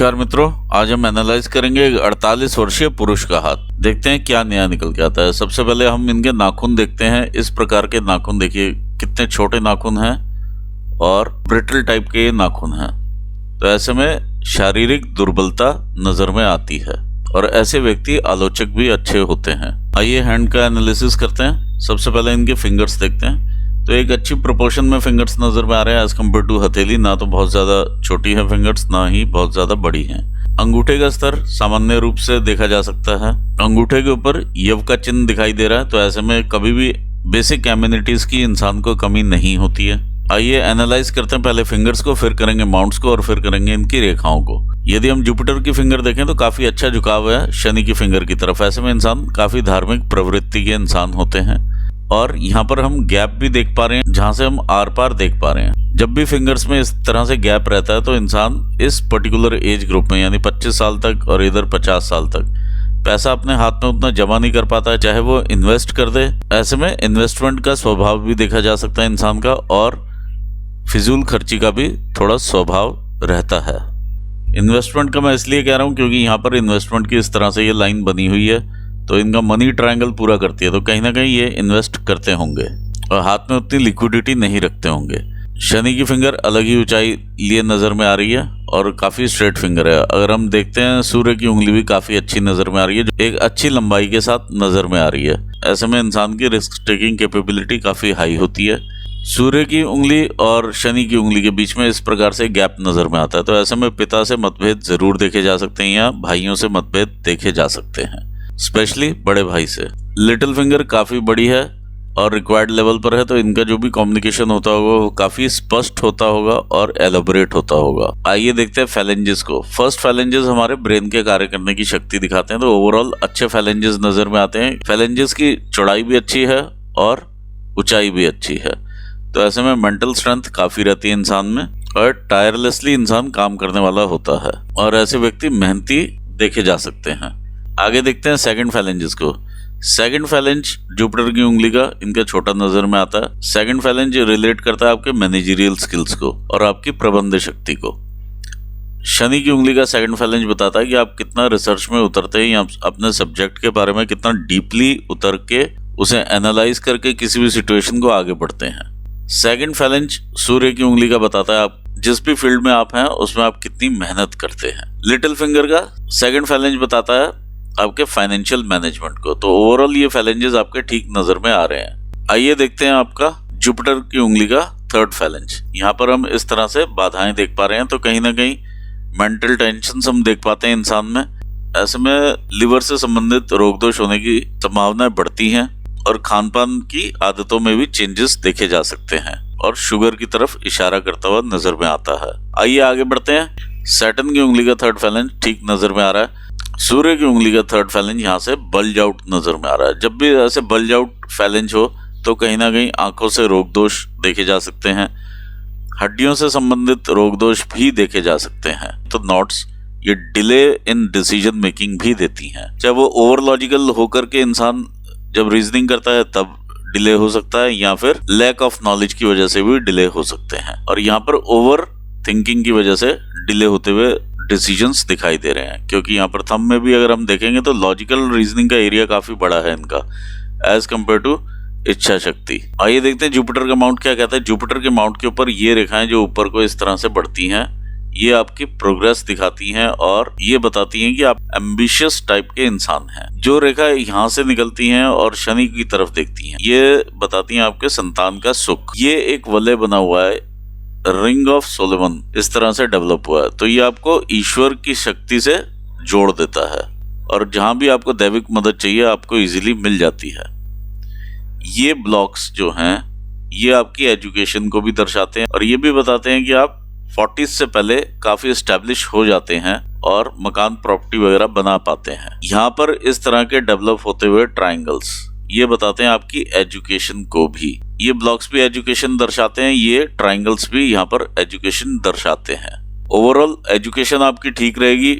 नमस्कार मित्रों, आज हम एनालाइज करेंगे एक 48 वर्षीय पुरुष का हाथ। देखते हैं क्या नया निकल के आता है। सबसे पहले हम इनके नाखून देखते हैं। इस प्रकार के नाखून देखिए, कितने छोटे नाखून हैं और ब्रिटल टाइप के ये नाखून हैं। तो ऐसे में शारीरिक दुर्बलता नजर में आती है और ऐसे व्यक्ति आलोचक भी अच्छे होते हैं। आइए हैंड का एनालिसिस करते हैं। सबसे पहले इनके फिंगर्स देखते हैं। तो एक अच्छी प्रोपोर्शन में फिंगर्स नजर में आ रहे हैं एज कम्पेयर टू हथेली। ना तो बहुत ज्यादा छोटी है फिंगर्स, ना ही बहुत ज्यादा बड़ी हैं। अंगूठे का स्तर सामान्य रूप से देखा जा सकता है। अंगूठे के ऊपर यव का चिन्ह दिखाई दे रहा है। तो ऐसे में कभी भी बेसिक एम्यूनिटीज की इंसान को कमी नहीं होती है। आइए एनालाइज करते हैं पहले फिंगर्स को, फिर करेंगे माउंट्स को और फिर करेंगे इनकी रेखाओं को। यदि हम जुपिटर की फिंगर देखें तो काफी अच्छा झुकाव है शनि की फिंगर की तरफ। ऐसे में इंसान काफी धार्मिक प्रवृत्ति के इंसान होते हैं और यहाँ पर हम गैप भी देख पा रहे हैं जहां से हम आर पार देख पा रहे हैं। जब भी फिंगर्स में इस तरह से गैप रहता है तो इंसान इस पर्टिकुलर एज ग्रुप में यानी 25 साल तक और इधर 50 साल तक पैसा अपने हाथ में उतना जमा नहीं कर पाता है, चाहे वो इन्वेस्ट कर दे। ऐसे में इन्वेस्टमेंट का स्वभाव भी देखा जा सकता है इंसान का, और फिजूल खर्ची का भी थोड़ा स्वभाव रहता है। इन्वेस्टमेंट का मैं इसलिए कह रहा हूँ क्योंकि यहाँ पर इन्वेस्टमेंट की इस तरह से ये लाइन बनी हुई है तो इनका मनी ट्रायंगल पूरा करती है। तो कहीं ना कहीं ये इन्वेस्ट करते होंगे और हाथ में उतनी लिक्विडिटी नहीं रखते होंगे। शनि की फिंगर अलग ही ऊंचाई लिए नजर में आ रही है और काफी स्ट्रेट फिंगर है। अगर हम देखते हैं सूर्य की उंगली भी काफी अच्छी नजर में आ रही है, जो एक अच्छी लंबाई के साथ नजर में आ रही है। ऐसे में इंसान की रिस्क टेकिंग कैपेबिलिटी काफी हाई होती है। सूर्य की उंगली और शनि की उंगली के बीच में इस प्रकार से गैप नजर में आता है। तो ऐसे में पिता से मतभेद जरूर देखे जा सकते हैं या भाइयों से मतभेद देखे जा सकते हैं, स्पेशली बड़े भाई से। लिटिल फिंगर काफी बड़ी है और रिक्वायर्ड लेवल पर है, तो इनका जो भी कम्युनिकेशन होता होगा वो काफी स्पष्ट होता होगा और एलोबरेट होता होगा। आइए देखते हैं फैलेंजेस को। फर्स्ट फैलेंजेस हमारे ब्रेन के कार्य करने की शक्ति दिखाते हैं। तो ओवरऑल अच्छे फैलेंजेस नजर में आते हैं। फैलेंजेस की चौड़ाई भी अच्छी है और ऊंचाई भी अच्छी है। तो ऐसे में मेंटल स्ट्रेंथ काफी रहती है इंसान में और टायरलेसली इंसान काम करने वाला होता है और ऐसे व्यक्ति मेहनती देखे जा सकते हैं। आगे देखते हैं सेकंड फैलेंजेस को। सेकंड फैलेंज जुपिटर की उंगली का इनका छोटा नजर में आता है। सेकंड फैलेंज रिलेट करता है आपके मैनेजरियल स्किल्स को और आपकी प्रबंध शक्ति को। शनि की उंगली का सेकंड फैलेंज बताता है कि आप कितना रिसर्च में उतरते हैं या अपने सब्जेक्ट के बारे में कितना डीपली उतर के उसे एनालाइज करके किसी भी सिचुएशन को आगे बढ़ते हैं। सेकंड फैलेंज सूर्य की उंगली का बताता है आप जिस भी फील्ड में आप हैं उसमें आप कितनी मेहनत करते हैं। लिटिल फिंगर का सेकंड फैलेंज बताता है आपके फाइनेंशियल मैनेजमेंट को। तो ओवरऑल ये फैलेंजेस आपके ठीक नजर में आ रहे हैं। आइए देखते हैं आपका जुपिटर की उंगली का थर्ड फैलेंज। यहाँ पर हम इस तरह से बाधाएं देख पा रहे हैं। तो कहीं ना कहीं मेंटल टेंशन हम देख पाते हैं इंसान में। ऐसे में लिवर से संबंधित रोग दोष होने की संभावनाएं बढ़ती हैं और खान पान की आदतों में भी चेंजेस देखे जा सकते हैं और शुगर की तरफ इशारा करता हुआ नजर में आता है। आइए आगे बढ़ते हैं। सैटर्न की उंगली का थर्ड फैलेंज ठीक नजर में आ रहा है। सूर्य की उंगली का थर्ड फैलेंज यहाँ से बल्ज आउट नजर में आ रहा है। जब भी ऐसे बल्ज आउट फैलेंज हो तो कहीं ना कहीं आंखों से रोग दोष देखे जा सकते हैं, हड्डियों से संबंधित रोग दोष भी देखे जा सकते हैं। तो नॉट्स ये डिले इन डिसीजन मेकिंग भी देती हैं। चाहे वो ओवर लॉजिकल होकर के इंसान जब रीजनिंग करता है तब डिले हो सकता है या फिर लैक ऑफ नॉलेज की वजह से भी डिले हो सकते हैं। और यहाँ पर ओवर थिंकिंग की वजह से डिले होते हुए डिसीजंस दिखाई दे रहे हैं, क्योंकि यहाँ पर थंब में भी अगर हम देखेंगे तो लॉजिकल रीजनिंग का एरिया काफी बड़ा है इनका एज कम्पेयर टू इच्छा शक्ति। आइए देखते हैं जुपिटर का माउंट क्या कहता है। जुपिटर के माउंट के ऊपर ये रेखाएं जो ऊपर को इस तरह से बढ़ती हैं, ये आपकी प्रोग्रेस दिखाती हैं और ये बताती हैं कि आप एम्बिशियस टाइप के इंसान हैं। जो रेखा यहाँ से निकलती हैं और शनि की तरफ देखती हैं, ये बताती हैं आपके संतान का सुख। ये एक वलय बना हुआ है, रिंग ऑफ सोलोमन इस तरह से डेवलप हुआ है। तो ये आपको ईश्वर की शक्ति से जोड़ देता है और जहां भी आपको दैविक मदद चाहिए आपको इजीली मिल जाती है। ये ब्लॉक्स जो हैं ये आपकी एजुकेशन को भी दर्शाते हैं और ये भी बताते हैं कि आप 40 से पहले काफी एस्टेब्लिश हो जाते हैं और मकान प्रॉपर्टी वगैरह बना पाते हैं। यहाँ पर इस तरह के डेवलप होते हुए ट्रायंगल्स ये बताते हैं आपकी एजुकेशन को भी। ये ब्लॉक्स भी एजुकेशन दर्शाते हैं, ये ट्रायंगल्स भी यहाँ पर एजुकेशन दर्शाते हैं। ओवरऑल एजुकेशन आपकी ठीक रहेगी,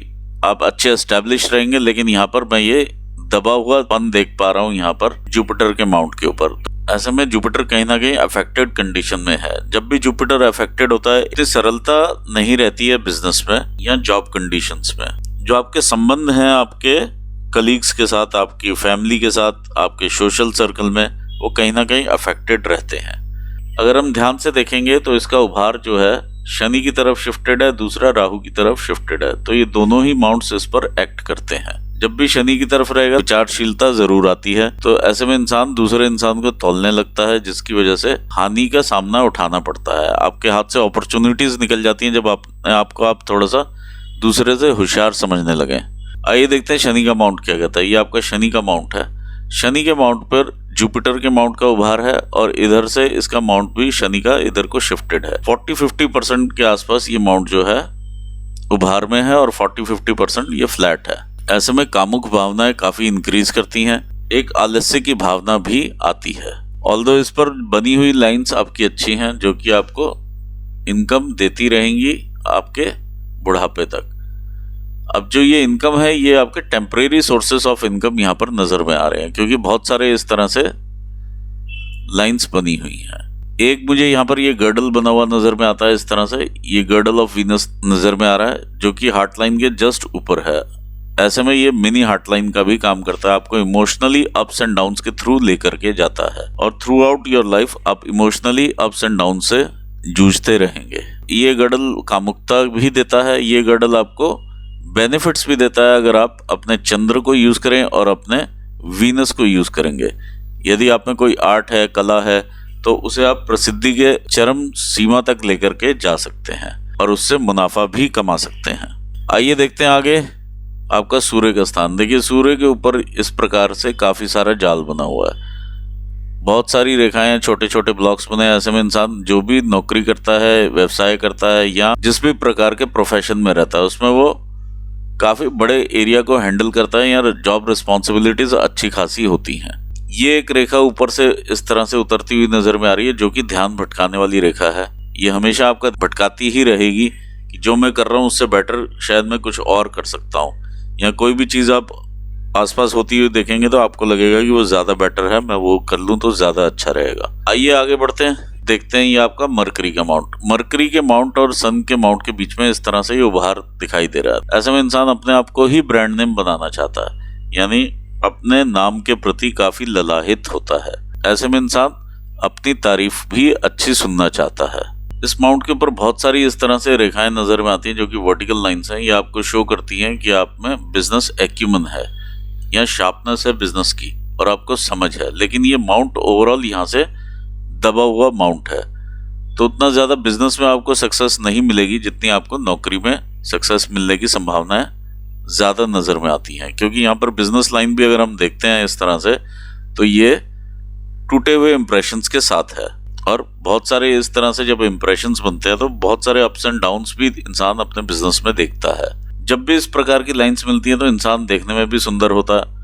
आप अच्छे एस्टेब्लिश रहेंगे। लेकिन यहाँ पर मैं ये दबा हुआ पन देख पा रहा हूँ यहाँ पर जुपिटर के माउंट के ऊपर। ऐसे में जुपिटर कहीं ना कहीं अफेक्टेड कंडीशन में है। जब भी जुपिटर अफेक्टेड होता है, इतनी सरलता नहीं रहती है बिजनेस में या जॉब कंडीशंस में। जो आपके संबंध हैं आपके कलीग्स के साथ, आपकी फैमिली के साथ, आपके सोशल सर्कल में, वो कहीं ना कहीं अफेक्टेड रहते हैं। अगर हम ध्यान से देखेंगे तो इसका उभार जो है शनि की तरफ शिफ्टेड है, दूसरा राहु की तरफ शिफ्टेड है, तो ये दोनों ही माउंट्स इस पर एक्ट करते हैं। जब भी शनि की तरफ रहेगा विचारशीलता जरूर आती है, तो ऐसे में इंसान दूसरे इंसान को तौलने लगता है, जिसकी वजह से हानि का सामना उठाना पड़ता है। आपके हाथ से अपॉर्चुनिटीज निकल जाती हैं जब आप थोड़ा सा दूसरे से होशियार समझने लगे। आइए देखते हैं शनि का माउंट क्या कहता है। ये आपका शनि का माउंट है। शनि के माउंट पर जुपिटर के माउंट का उभार है और इधर से इसका माउंट भी शनि का इधर को शिफ्टेड है। 40-50% के आसपास ये माउंट जो है उभार में है और 40-50% ये फ्लैट है। ऐसे में कामुक भावनाएं काफी इंक्रीज करती हैं, एक आलस्य की भावना भी आती है। ऑल्दो इस पर बनी हुई लाइंस आपकी अच्छी हैं, जो कि आपको इनकम देती रहेंगी आपके बुढ़ापे तक। अब जो ये इनकम है, ये आपके टेम्परेरी सोर्सेस ऑफ इनकम यहाँ पर नजर में आ रहे हैं, क्योंकि बहुत सारे इस तरह से लाइंस बनी हुई हैं। एक मुझे यहाँ पर ये गर्डल बना हुआ नजर में आता है, इस तरह से ये गर्डल ऑफ वीनस नजर में आ रहा है, जो कि हार्ट लाइन के जस्ट ऊपर है। ऐसे में ये मिनी हार्ट लाइन का भी काम करता है, आपको इमोशनली अप्स एंड डाउन्स के थ्रू लेकर के जाता है, और थ्रू आउट योर लाइफ आप इमोशनली अप्स एंड डाउन से जूझते रहेंगे। ये गर्डल कामुकता भी देता है, ये गर्डल आपको बेनिफिट्स भी देता है अगर आप अपने चंद्र को यूज करें और अपने वीनस को यूज करेंगे। यदि आप में कोई आर्ट है, कला है, तो उसे आप प्रसिद्धि के चरम सीमा तक लेकर के जा सकते हैं और उससे मुनाफा भी कमा सकते हैं। आइए देखते हैं आगे आपका सूर्य का स्थान। देखिए सूर्य के ऊपर इस प्रकार से काफी सारा जाल बना हुआ है, बहुत सारी रेखाएं, छोटे छोटे ब्लॉक्स बने। ऐसे में इंसान जो भी नौकरी करता है, व्यवसाय करता है, या जिस भी प्रकार के प्रोफेशन में रहता है, उसमें वो काफी बड़े एरिया को हैंडल करता है, या जॉब रिस्पॉन्सिबिलिटीज अच्छी खासी होती हैं। ये एक रेखा ऊपर से इस तरह से उतरती हुई नजर में आ रही है, जो कि ध्यान भटकाने वाली रेखा है। ये हमेशा आपका भटकाती ही रहेगी कि जो मैं कर रहा हूँ उससे बेटर शायद मैं कुछ और कर सकता हूँ, या कोई भी चीज आप आसपास होती हुई देखेंगे तो आपको लगेगा कि वो ज्यादा बेटर है, मैं वो कर लूँ तो ज्यादा अच्छा रहेगा। आइए आगे बढ़ते हैं, देखते हैं ये आपका मरकरी का माउंट। मरकरी के माउंट और सन के माउंट के बीच में इस तरह से ये उभार दिखाई दे रहा है। ऐसे में इंसान अपने आप को ही ब्रांड नेम बनाना चाहता है, यानी अपने नाम के प्रति काफी ललाहित होता है। ऐसे में इंसान अपनी तारीफ भी अच्छी सुनना चाहता है। इस माउंट के ऊपर बहुत सारी इस तरह से रेखाएं नजर में आती हैं, जो कि वर्टिकल लाइंस हैं। ये आपको शो करती हैं कि आप में बिजनेस एक्यूमन है या शार्पनेस है बिजनेस की, और आपको समझ है। लेकिन ये माउंट ओवरऑल यहाँ से दबा हुआ माउंट है, तो उतना ज्यादा बिजनेस में आपको सक्सेस नहीं मिलेगी जितनी आपको नौकरी में सक्सेस मिलने की संभावनाएं ज्यादा नजर में आती हैं। क्योंकि यहाँ पर बिजनेस लाइन भी अगर हम देखते हैं इस तरह से, तो ये टूटे हुए इंप्रेशंस के साथ है, और बहुत सारे इस तरह से जब इंप्रेशंस बनते हैं तो बहुत सारे अप्स एंड डाउन्स भी इंसान अपने बिजनेस में देखता है। जब भी इस प्रकार की लाइंस मिलती हैं तो इंसान देखने में भी सुंदर होता है।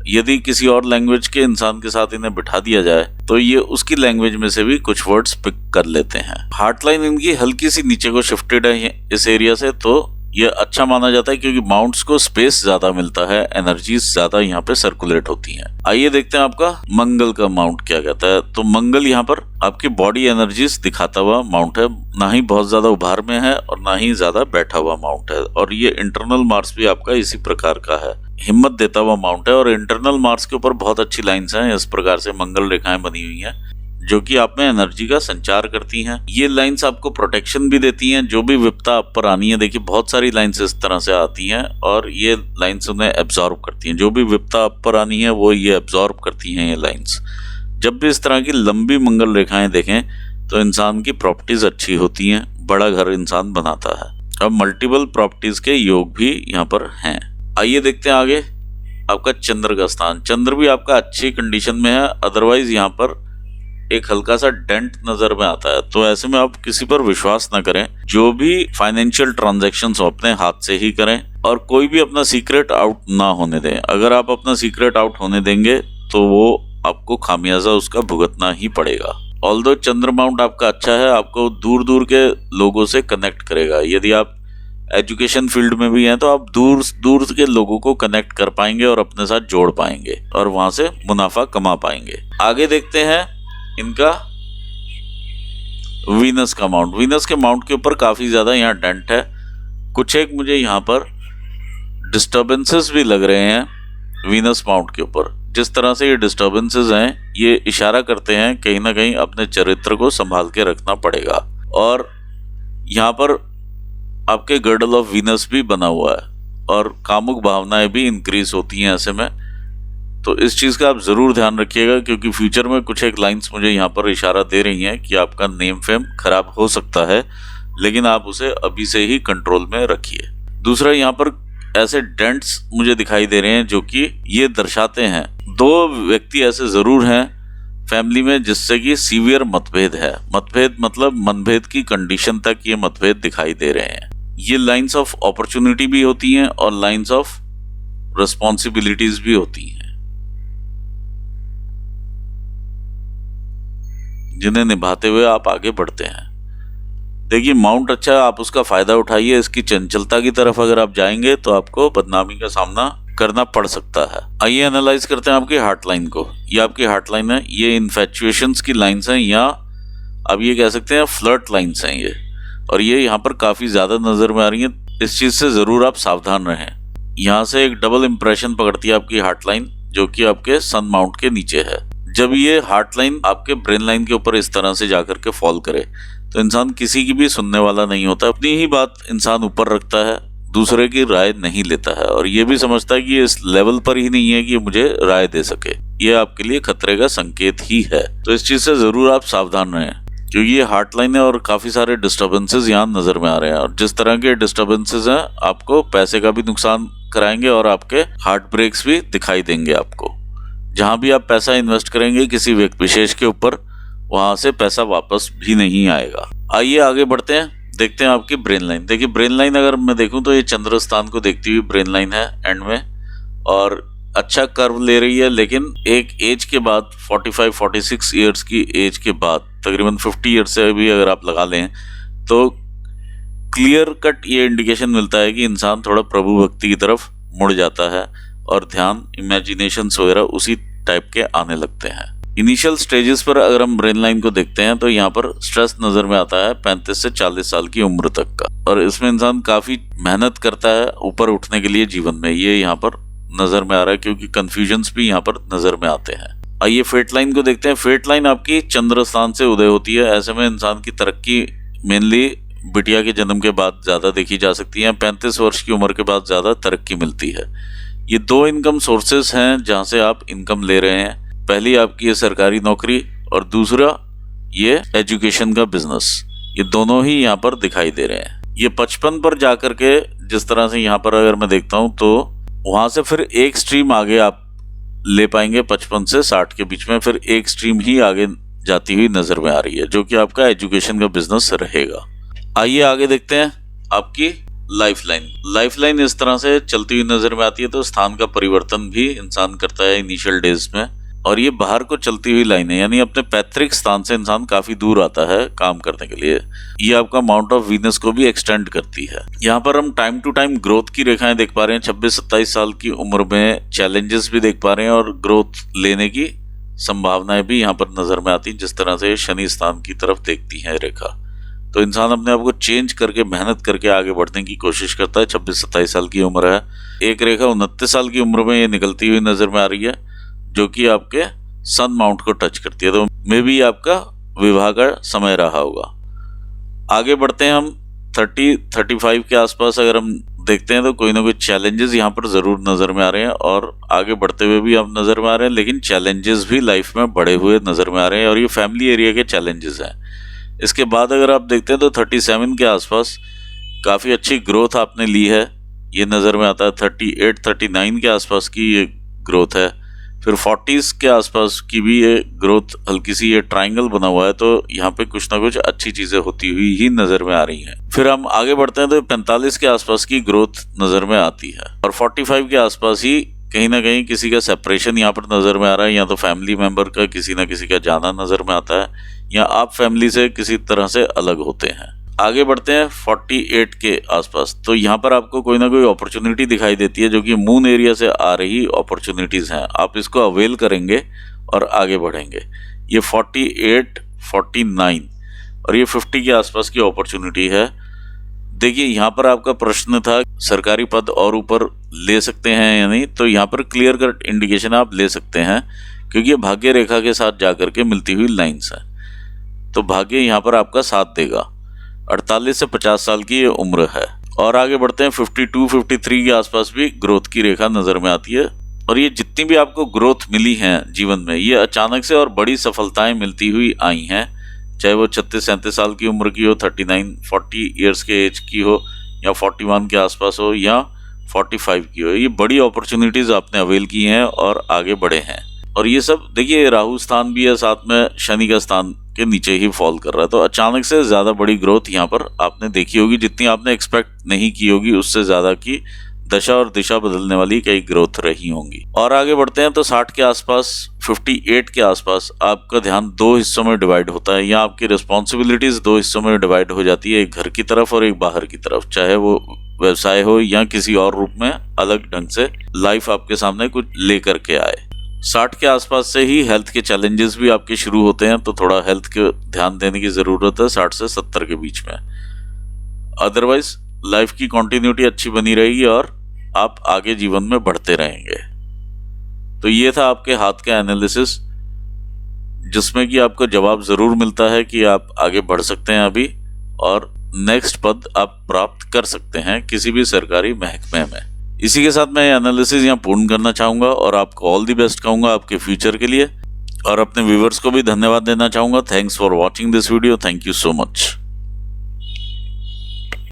यदि किसी और लैंग्वेज के इंसान के साथ इन्हें बिठा दिया जाए तो ये उसकी लैंग्वेज में से भी कुछ वर्ड्स पिक कर लेते हैं। हार्ट लाइन इनकी हल्की सी नीचे को शिफ्टेड है इस एरिया से, तो ये अच्छा माना जाता है क्योंकि माउंट्स को स्पेस ज्यादा मिलता है, एनर्जीज ज्यादा यहाँ पे सर्कुलेट होती हैं। आइए देखते हैं आपका मंगल का माउंट क्या कहता है। तो मंगल यहाँ पर आपकी बॉडी एनर्जीज दिखाता हुआ माउंट है, ना ही बहुत ज्यादा उभार में है और ना ही ज्यादा बैठा हुआ माउंट है। और ये इंटरनल मार्क्स भी आपका इसी प्रकार का है, हिम्मत देता हुआ माउंट है। और इंटरनल मार्क्स के ऊपर बहुत अच्छी लाइंस हैं, इस प्रकार से मंगल रेखाएं बनी हुई हैं जो कि आप में एनर्जी का संचार करती हैं। ये लाइंस आपको प्रोटेक्शन भी देती हैं, जो भी विपदा आप पर आनी है। देखिए बहुत सारी लाइंस इस तरह से आती हैं और ये लाइंस उन्हें एब्जॉर्ब करती हैं। जो भी विपदा आप पर आनी है वो ये एब्जॉर्ब करती हैं ये लाइंस। जब भी इस तरह की लंबी मंगल रेखाएं देखें तो इंसान की प्रॉपर्टीज अच्छी होती हैं, बड़ा घर इंसान बनाता है, और मल्टीपल प्रॉपर्टीज के योग भी यहाँ पर हैं। आइए देखते हैं आगे आपका चंद्र का स्थान। चंद्र भी आपका अच्छी कंडीशन में है, अदरवाइज यहाँ पर एक हल्का सा डेंट नजर में आता है। तो ऐसे में आप किसी पर विश्वास ना करें, जो भी फाइनेंशियल ट्रांजैक्शंस हो अपने हाथ से ही करें, और कोई भी अपना सीक्रेट आउट ना होने दें। अगर आप अपना सीक्रेट आउट होने देंगे तो वो आपको खामियाजा उसका भुगतना ही पड़ेगा। ऑल्दो चंद्र माउंट आपका अच्छा है, आपको दूर दूर के लोगों से कनेक्ट करेगा। यदि आप एजुकेशन फील्ड में भी हैं तो आप दूर दूर के लोगों को कनेक्ट कर पाएंगे और अपने साथ जोड़ पाएंगे और वहां से मुनाफा कमा पाएंगे। आगे देखते हैं इनका वीनस का माउंट, वीनस के माउंट के ऊपर काफ़ी ज़्यादा यहाँ डेंट है। कुछ एक मुझे यहाँ पर डिस्टर्बेंसेस भी लग रहे हैं वीनस माउंट के ऊपर। जिस तरह से ये डिस्टर्बेंसेस हैं ये इशारा करते हैं कहीं ना कहीं अपने चरित्र को संभाल के रखना पड़ेगा। और यहाँ पर आपके गर्डल ऑफ वीनस भी बना हुआ है और कामुक भावनाएं भी इंक्रीज होती हैं ऐसे में। तो इस चीज़ का आप ज़रूर ध्यान रखिएगा, क्योंकि फ्यूचर में कुछ एक लाइंस मुझे यहाँ पर इशारा दे रही हैं कि आपका नेम फेम खराब हो सकता है, लेकिन आप उसे अभी से ही कंट्रोल में रखिए। दूसरा, यहाँ पर ऐसे डेंट्स मुझे दिखाई दे रहे हैं जो कि ये दर्शाते हैं 2 व्यक्ति ऐसे ज़रूर हैं फैमिली में जिससे कि सीवियर मतभेद है। मतभेद मतलब मनभेद की कंडीशन तक ये मतभेद दिखाई दे रहे हैं। ये लाइंस ऑफ अपॉर्चुनिटी भी होती हैं और लाइंस ऑफ रिस्पॉन्सिबिलिटीज भी होती हैं, जिन्हें निभाते हुए आप आगे बढ़ते हैं। देखिए माउंट अच्छा है, आप उसका फायदा उठाइए। इसकी चंचलता की तरफ अगर आप जाएंगे तो आपको बदनामी का सामना करना पड़ सकता है। आइए एनालाइज करते हैं आपकी हार्ट लाइन को। ये आपकी हार्ट लाइन है, ये इन्फेचुएशंस की लाइंस हैं या अब ये कह सकते हैं फ्लर्ट लाइंस हैं ये, और ये यहाँ पर काफी ज्यादा नजर में आ रही हैं। इस चीज से जरूर आप सावधान रहें। यहाँ से एक डबल इंप्रेशन पकड़ती है आपकी हार्ट लाइन जो कि आपके सन माउंट के नीचे है। जब ये हार्ट लाइन आपके ब्रेन लाइन के ऊपर इस तरह से जाकर के फॉल करे तो इंसान किसी की भी सुनने वाला नहीं होता। अपनी ही बात इंसान ऊपर रखता है, दूसरे की राय नहीं लेता है और ये भी समझता है कि ये इस लेवल पर ही नहीं है कि मुझे राय दे सके। ये आपके लिए खतरे का संकेत ही है। तो इस चीज से जरूर आप सावधान रहें, क्योंकि ये हार्ट लाइन है और काफी सारे डिस्टर्बेंसेस यहाँ नजर में आ रहे हैं। और जिस तरह के डिस्टर्बेंसेस हैं आपको पैसे का भी नुकसान कराएंगे और आपके हार्ट ब्रेक्स भी दिखाई देंगे आपको। जहां भी आप पैसा इन्वेस्ट करेंगे किसी व्यक्ति विशेष के ऊपर, वहां से पैसा वापस भी नहीं आएगा। आइए आगे बढ़ते हैं, देखते हैं आपकी ब्रेन लाइन। देखिए ब्रेन लाइन अगर मैं देखूं तो ये चंद्र स्थान को देखती हुई ब्रेन लाइन है एंड में, और अच्छा कर्व ले रही है। लेकिन एक एज के बाद 45-46 ईयर्स की एज के बाद, तकरीबन 50 ईयर्स से भी अगर आप लगा लें तो क्लियर कट ये इंडिकेशन मिलता है कि इंसान थोड़ा प्रभु भक्ति की तरफ मुड़ जाता है और ध्यान, इमेजिनेशंस वगैरह उसी टाइप के आने लगते हैं। इनिशियल स्टेजेस पर अगर हम ब्रेन लाइन को देखते हैं तो यहाँ पर स्ट्रेस नजर में आता है 35 से 40 साल की उम्र तक का, और इसमें इंसान काफी मेहनत करता है ऊपर उठने के लिए जीवन में। ये यहाँ पर नजर में आ रहा है क्योंकि कंफ्यूजन्स भी यहाँ पर नजर में आते हैं। आइए फेट लाइन को देखते हैं। फेट लाइन आपकी चंद्र स्थान से उदय होती है। ऐसे में इंसान की तरक्की मेनली बिटिया के जन्म के बाद ज्यादा देखी जा सकती है। 35 वर्ष की उम्र के बाद ज्यादा तरक्की मिलती है। ये 2 इनकम सोर्सेस हैं जहां से आप इनकम ले रहे हैं। पहली आपकी ये सरकारी नौकरी और दूसरा ये एजुकेशन का बिजनेस। ये दोनों ही यहाँ पर दिखाई दे रहे हैं। ये 55 पर जाकर के जिस तरह से यहाँ पर अगर मैं देखता हूँ तो वहां से फिर एक स्ट्रीम आगे आप ले पाएंगे 55 से 60 के बीच में, फिर एक स्ट्रीम ही आगे जाती हुई नजर में आ रही है जो कि आपका एजुकेशन का बिजनेस रहेगा। आइए आगे देखते हैं आपकी लाइफ लाइन। लाइफ लाइन इस तरह से चलती हुई नजर में आती है। तो स्थान का परिवर्तन भी इंसान करता है इनिशियल डेज में, और ये बाहर को चलती हुई लाइन है, यानी अपने पैतृक स्थान से इंसान काफी दूर आता है काम करने के लिए। ये आपका माउंट ऑफ वीनस को भी एक्सटेंड करती है। यहाँ पर हम टाइम टू टाइम ग्रोथ की रेखाएं देख पा रहे हैं। 26-27 साल की उम्र में चैलेंजेस भी देख पा रहे हैं और ग्रोथ लेने की संभावनाएं भी यहाँ पर नजर में आती है। जिस तरह से शनि स्थान की तरफ देखती है रेखा, तो इंसान अपने आप को चेंज करके मेहनत करके आगे बढ़ने की कोशिश करता है। 26-27 साल की उम्र है। एक रेखा 29 साल की उम्र में ये निकलती हुई नजर में आ रही है जो कि आपके सन माउंट को टच करती है। तो मे भी आपका विवाह का समय रहा होगा। आगे बढ़ते हैं हम 30-35 के आसपास अगर हम देखते हैं तो कोई ना कोई चैलेंजेस यहाँ पर जरूर नजर में आ रहे हैं, और आगे बढ़ते हुए भी हम नजर में आ रहे हैं, लेकिन चैलेंजेस भी लाइफ में बढ़े हुए नजर में आ रहे हैं और ये फैमिली एरिया के चैलेंजेस हैं। इसके बाद अगर आप देखते हैं तो 37 के आसपास काफी अच्छी ग्रोथ आपने ली है, ये नजर में आता है। 38-39 के आसपास की ये ग्रोथ है। फिर 40s के आसपास की भी ये ग्रोथ, हल्की सी ये ट्रायंगल बना हुआ है, तो यहाँ पे कुछ ना कुछ अच्छी चीजें होती हुई ही नजर में आ रही हैं। फिर हम आगे बढ़ते हैं तो 45 के आसपास की ग्रोथ नजर में आती है, और 45 के आसपास ही कहीं ना कहीं किसी का सेपरेशन यहाँ पर नजर में आ रहा है, या तो फैमिली मेंबर का किसी ना किसी का जाना नजर में आता है, या आप फैमिली से किसी तरह से अलग होते हैं। आगे बढ़ते हैं 48 के आसपास, तो यहाँ पर आपको कोई ना कोई अपॉर्चुनिटी दिखाई देती है जो कि मून एरिया से आ रही अपॉर्चुनिटीज हैं। आप इसको अवेल करेंगे और आगे बढ़ेंगे। ये 48, 49 और ये 50 के आसपास की अपॉर्चुनिटी है। देखिए यहाँ पर आपका प्रश्न था सरकारी पद और ऊपर ले सकते हैं या नहीं, तो यहाँ पर क्लियर कट इंडिकेशन आप ले सकते हैं क्योंकि ये भाग्य रेखा के साथ जाकर के मिलती हुई लाइंस है, तो भाग्य यहाँ पर आपका साथ देगा। 48 से 50 साल की ये उम्र है। और आगे बढ़ते हैं, 52, 53 के आसपास भी ग्रोथ की रेखा नजर में आती है। और ये जितनी भी आपको ग्रोथ मिली है जीवन में, ये अचानक से और बड़ी सफलताएं मिलती हुई आई हैं, चाहे वो 36-37 साल की उम्र की हो, 39-40 ईयर्स के एज की हो, या 41 के आसपास हो, या 45 की हो। ये बड़ी अपॉर्चुनिटीज आपने अवेल की हैं और आगे बढ़े हैं। और ये सब देखिए राहु स्थान भी है साथ में, शनि का स्थान के नीचे ही फॉल कर रहा है, तो अचानक से ज्यादा बड़ी ग्रोथ यहाँ पर आपने देखी होगी, जितनी आपने एक्सपेक्ट नहीं की होगी उससे ज्यादा की दशा और दिशा बदलने वाली कई ग्रोथ रही होंगी। और आगे बढ़ते हैं तो 60 के आसपास, 58 के आसपास आपका ध्यान दो हिस्सों में डिवाइड होता है, या आपकी रिस्पॉन्सिबिलिटीज दो हिस्सों में डिवाइड हो जाती है, एक घर की तरफ और एक बाहर की तरफ, चाहे वो व्यवसाय हो या किसी और रूप में अलग ढंग से लाइफ आपके सामने कुछ लेकर के आए। 60 के आसपास से ही हेल्थ के चैलेंजेस भी आपके शुरू होते हैं, तो थोड़ा हेल्थ के ध्यान देने की जरूरत है 60 से 70 के बीच में। अदरवाइज लाइफ की कंटिन्यूटी अच्छी बनी रहेगी और आप आगे जीवन में बढ़ते रहेंगे। तो ये था आपके हाथ का एनालिसिस, जिसमें कि आपको जवाब जरूर मिलता है कि आप आगे बढ़ सकते हैं अभी, और नेक्स्ट पद आप प्राप्त कर सकते हैं किसी भी सरकारी महकमे में। इसी के साथ मैं एनालिसिस यहाँ पूर्ण करना चाहूंगा और आपको ऑल द बेस्ट कहूंगा आपके फ्यूचर के लिए, और अपने व्यूवर्स को भी धन्यवाद देना चाहूंगा। Thanks for watching this video. Thank you so much.